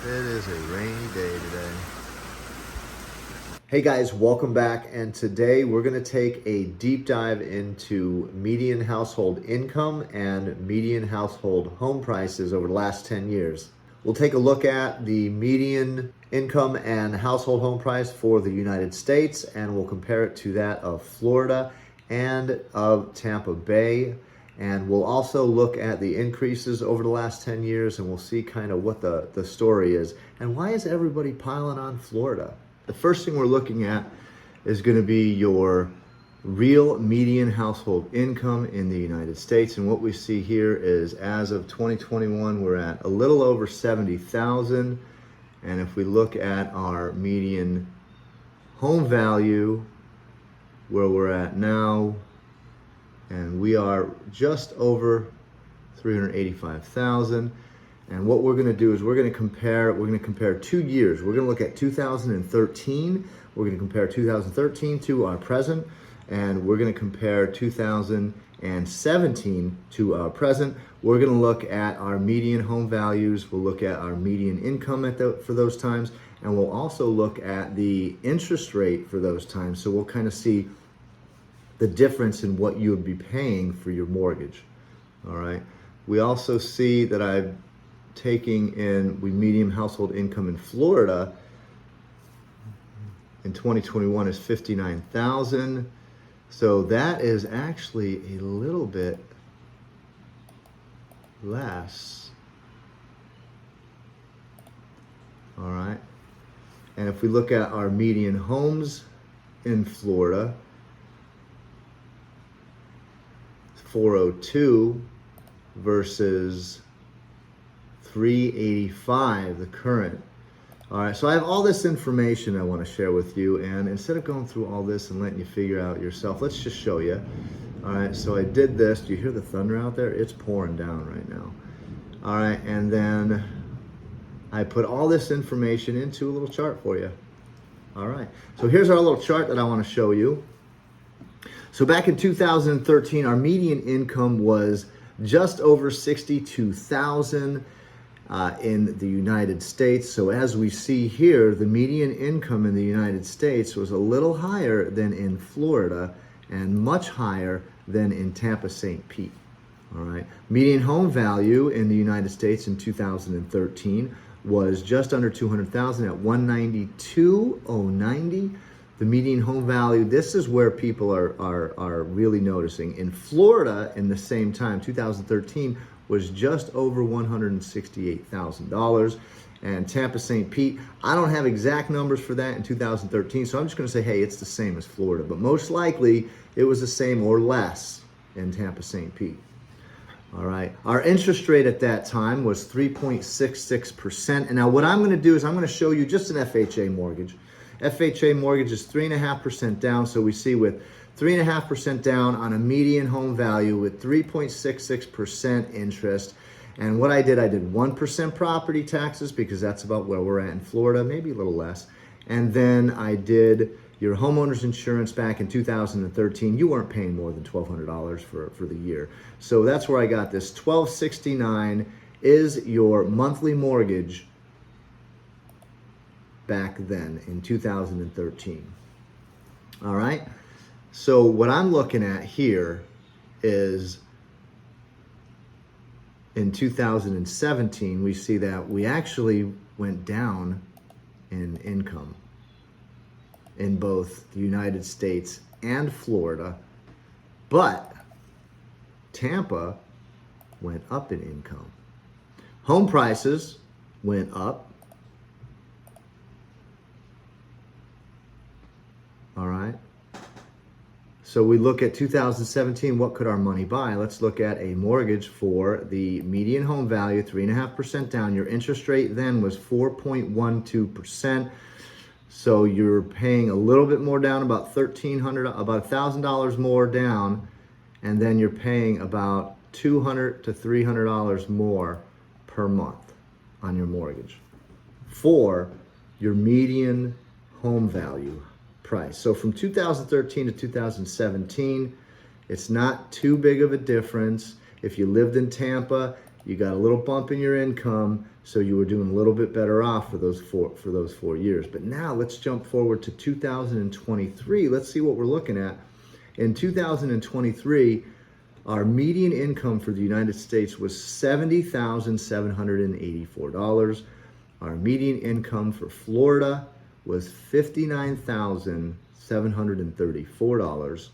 It is a rainy day today. Hey guys, welcome back. And today we're going to take a deep dive into median household income and median household home prices over the last 10 years. We'll take a look at the median income and household home price for the United States, and we'll compare it to that of Florida and of Tampa Bay. And we'll also look at the increases over the last 10 years, and we'll see kind of what the story is. And why is everybody piling on Florida? The first thing we're looking at is going to be your real median household income in the United States. And what we see here is as of 2021, we're at a little over 70,000. And if we look at our median home value, where we're at now, and we are just over 385,000. And what we're going to do is we're going to compare 2 years. We're going to look at 2013. We're going to compare 2013 to our present, and we're going to compare 2017 to our present. We're going to look at our median home values. We'll look at our median income for those times, and we'll also look at the interest rate for those times. So we'll kind of see the difference in what you would be paying for your mortgage. All right. We also see that I'm taking in median household income in Florida in 2021 is 59,000. So that is actually a little bit less. All right. And if we look at our median homes in Florida, 402 versus 385, the current. All right, so I have all this information I want to share with you, and instead of going through all this and letting you figure out yourself, let's just show you. All right, so I did this. Do you hear the thunder out there? It's pouring down right now. All right, and then I put all this information into a little chart for you. All right, so here's our little chart that I want to show you. So back in 2013, our median income was just over 62,000 in the United States. So as we see here, the median income in the United States was a little higher than in Florida and much higher than in Tampa, St. Pete. All right. Median home value in the United States in 2013 was just under 200,000 at 192,090. The median home value, this is where people are really noticing. In Florida, in the same time, 2013, was just over $168,000. And Tampa, St. Pete, I don't have exact numbers for that in 2013, so I'm just going to say, hey, it's the same as Florida. But most likely, it was the same or less in Tampa, St. Pete. All right. Our interest rate at that time was 3.66%. And now what I'm going to do is I'm going to show you just an FHA mortgage. FHA mortgage is 3.5% down. So we see with 3.5% down on a median home value with 3.66% interest. And what I did 1% property taxes because that's about where we're at in Florida, maybe a little less. And then I did your homeowner's insurance back in 2013. You weren't paying more than $1,200 for the year. So that's where I got this. $1,269 is your monthly mortgage back then in 2013. All right. So what I'm looking at here is in 2017, we see that we actually went down in income in both the United States and Florida, but Tampa went up in income. Home prices went up. All right. So we look at 2017, what could our money buy? Let's look at a mortgage for the median home value, 3.5% down. Your interest rate then was 4.12%. So you're paying a little bit more down, about $1,000 more down, and then you're paying about $200 to $300 more per month on your mortgage for your median home value price. So from 2013 to 2017, it's not too big of a difference. If you lived in Tampa, You got a little bump in your income, so you were doing a little bit better off for those 4 years. But now let's jump forward to 2023. Let's see what we're looking at. In 2023, our median income for the United States was $70,784. Our median income for Florida was $59,734.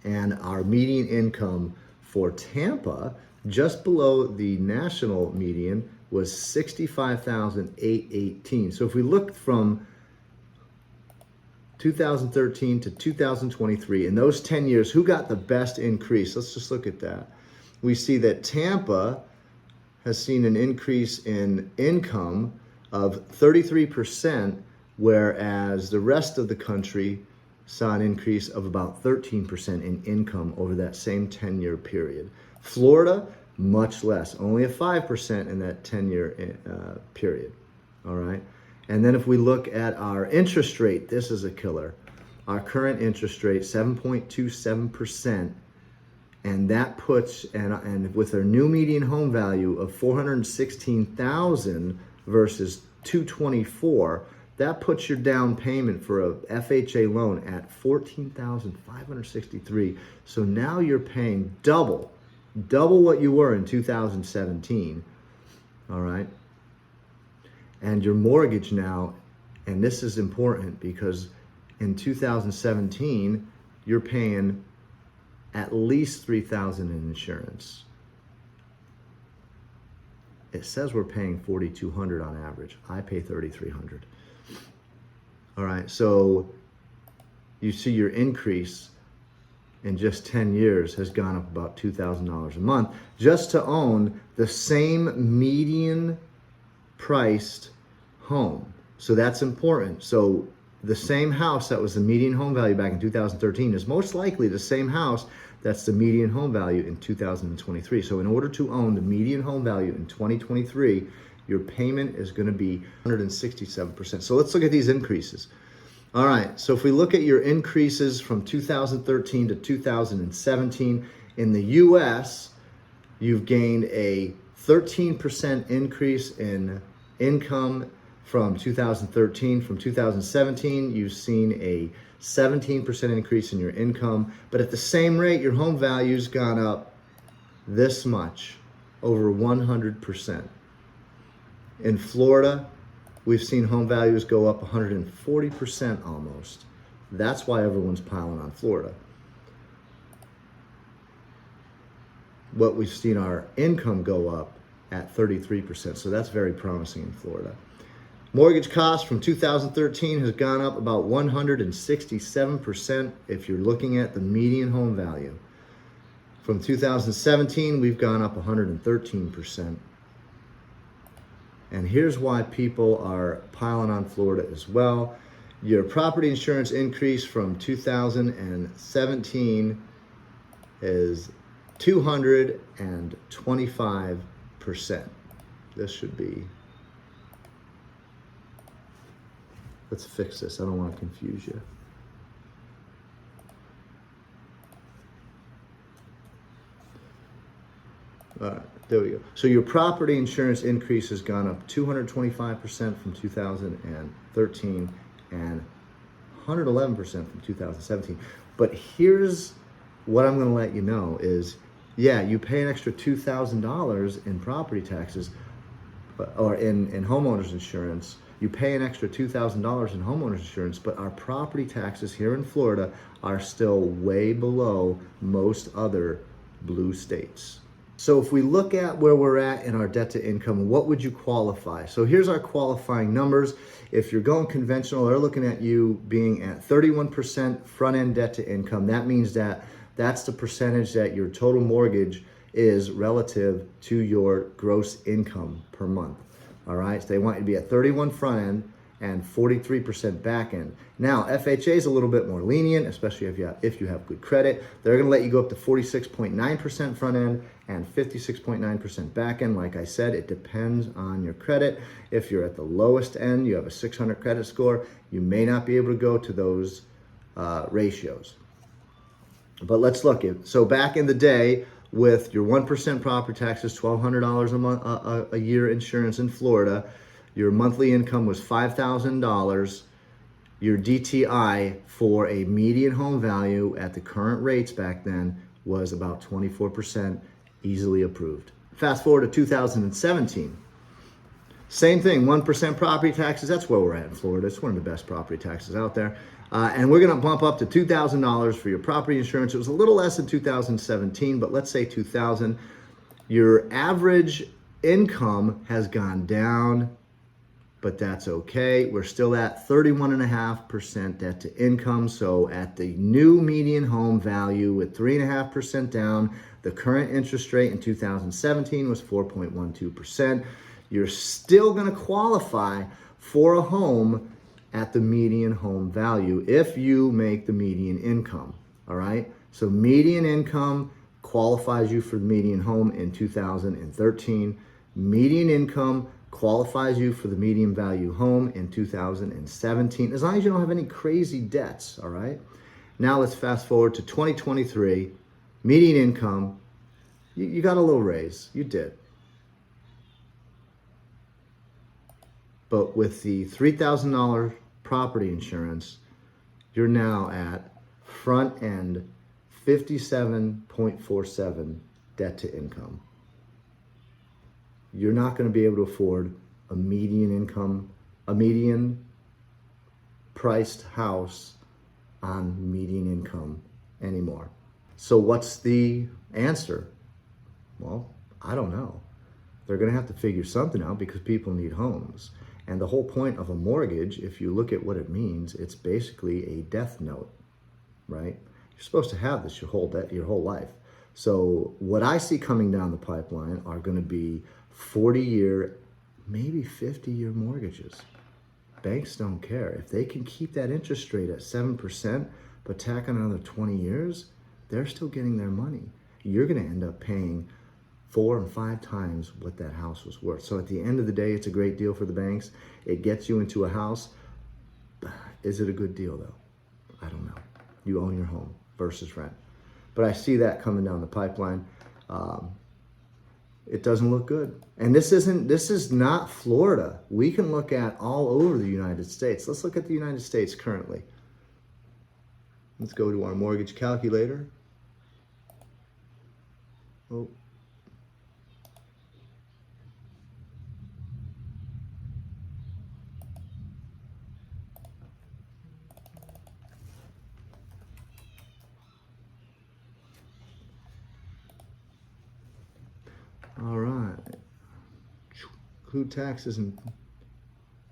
And our median income for Tampa, just below the national median, was $65,818. So if we look from 2013 to 2023, in those 10 years, who got the best increase? Let's just look at that. We see that Tampa has seen an increase in income of 33%, whereas the rest of the country saw an increase of about 13% in income over that same 10-year period. Florida, much less, only a 5% in that 10-year period, all right? And then if we look at our interest rate, this is a killer. Our current interest rate, 7.27%, and that puts, and with our new median home value of $416,000 versus $224,000, that puts your down payment for a FHA loan at $14,563. So now you're paying double what you were in 2017, all right? And your mortgage now, and this is important because in 2017, you're paying at least $3,000 in insurance. It says we're paying $4,200 on average. I pay $3,300. All right, so you see your increase in just 10 years has gone up about $2,000 a month just to own the same median priced home. So that's important. So the same house that was the median home value back in 2013 is most likely the same house that's the median home value in 2023. So in order to own the median home value in 2023, your payment is going to be 167%. So let's look at these increases. All right, so if we look at your increases from 2013 to 2017, in the US, you've gained a 13% increase in income from 2013. From 2017, you've seen a 17% increase in your income, but at the same rate, your home value's gone up this much, over 100%. In Florida, we've seen home values go up 140% almost. That's why everyone's piling on Florida. But we've seen our income go up at 33%, so that's very promising in Florida. Mortgage costs from 2013 has gone up about 167% if you're looking at the median home value. From 2017, we've gone up 113%. And here's why people are piling on Florida as well. Your property insurance increase from 2017 is 225%. This should be, let's fix this. I don't want to confuse you. All right, there we go. So your property insurance increase has gone up 225% from 2013 and 111% from 2017. But here's what I'm going to let you know is, yeah, you pay an extra $2,000 in property taxes or in homeowners insurance. You pay an extra $2,000 in homeowners insurance, but our property taxes here in Florida are still way below most other blue states. So if we look at where we're at in our debt to income, what would you qualify? So here's our qualifying numbers. If you're going conventional, they're looking at you being at 31% front end debt to income. That means that that's the percentage that your total mortgage is relative to your gross income per month. All right, so they want you to be at 31 front end and 43% back end. Now, FHA is a little bit more lenient, especially if you have good credit. They're gonna let you go up to 46.9% front end and 56.9% back end. Like I said, it depends on your credit. If you're at the lowest end, you have a 600 credit score, you may not be able to go to those ratios. But let's look at, so back in the day, with your 1% property taxes, $1,200 a month, a year insurance in Florida. Your monthly income was $5,000. Your DTI for a median home value at the current rates back then was about 24%, easily approved. Fast forward to 2017. Same thing, 1% property taxes. That's where we're at in Florida. It's one of the best property taxes out there. And we're going to bump up to $2,000 for your property insurance. It was a little less in 2017, but let's say 2000. Your average income has gone down, but that's okay. We're still at 31.5% debt to income. So at the new median home value with 3.5% down, the current interest rate in 2017 was 4.12%. You're still going to qualify for a home at the median home value if you make the median income. All right. So median income qualifies you for the median home in 2013. Median income qualifies you for the median value home in 2017, as long as you don't have any crazy debts. All right. Now let's fast forward to 2023. Median income, you got a little raise. You did. But with the $3,000 property insurance, you're now at front end 57.47 debt to income. You're not going to be able to afford a median priced house on median income anymore. So what's the answer? Well, I don't know. They're going to have to figure something out because people need homes. And the whole point of a mortgage, if you look at what it means, it's basically a death note, right? You're supposed to have this your whole life. So what I see coming down the pipeline are going to be 40-year, maybe 50-year mortgages. Banks don't care. If they can keep that interest rate at 7%, but tack on another 20 years, they're still getting their money. You're going to end up paying 4 and 5 times what that house was worth. So at the end of the day, it's a great deal for the banks. It gets you into a house. Is it a good deal though? I don't know. You own your home versus rent. But I see that coming down the pipeline. It doesn't look good. And this is not Florida. We can look at all over the United States. Let's look at the United States currently. Let's go to our mortgage calculator. Oh. All right. Include taxes and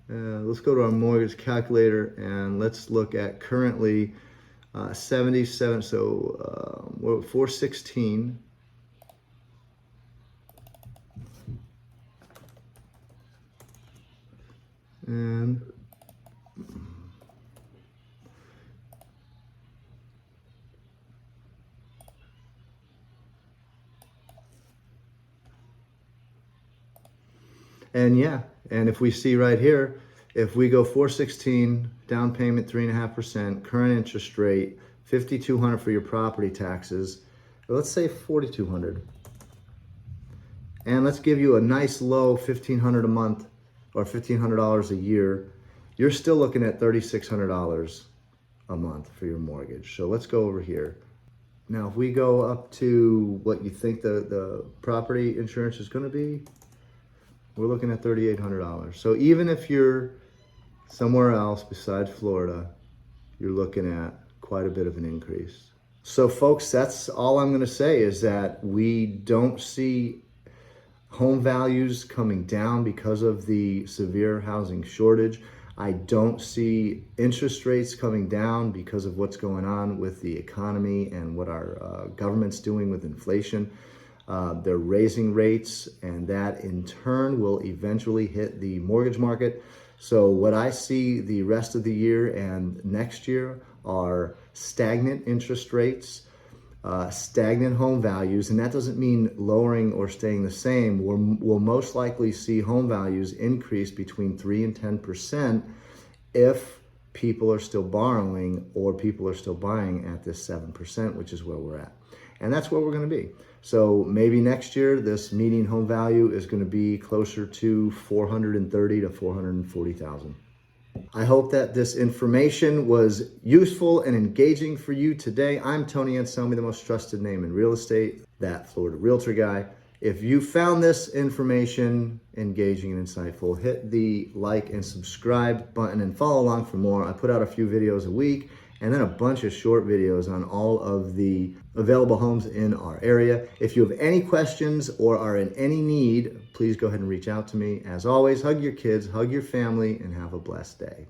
let's go to our mortgage calculator and let's look at currently 77. So we're at 416. And yeah, and if we see right here, if we go 416, down payment 3.5%, current interest rate $5,200 for your property taxes, let's say $4,200, and let's give you a nice low $1,500 a month or $1,500 a year, you're still looking at $3,600 a month for your mortgage. So let's go over here. Now, if we go up to what you think the property insurance is going to be, we're looking at $3,800. So even if you're somewhere else besides Florida, you're looking at quite a bit of an increase. So folks, that's all I'm going to say is that we don't see home values coming down because of the severe housing shortage. I don't see interest rates coming down because of what's going on with the economy and what our government's doing with inflation. They're raising rates, and that in turn will eventually hit the mortgage market. So what I see the rest of the year and next year are stagnant interest rates, stagnant home values, and that doesn't mean lowering or staying the same. We'll most likely see home values increase between 3 and 10% if people are still borrowing or people are still buying at this 7%, which is where we're at. And that's where we're going to be. So maybe next year, this median home value is going to be closer to 430 to 440,000. I hope that this information was useful and engaging for you today. I'm Tony Anselmi, the most trusted name in real estate, that Florida Realtor guy. If you found this information engaging and insightful, hit the like and subscribe button and follow along for more. I put out a few videos a week and then a bunch of short videos on all of the available homes in our area. If you have any questions or are in any need, please go ahead and reach out to me. As always, hug your kids, hug your family, and have a blessed day.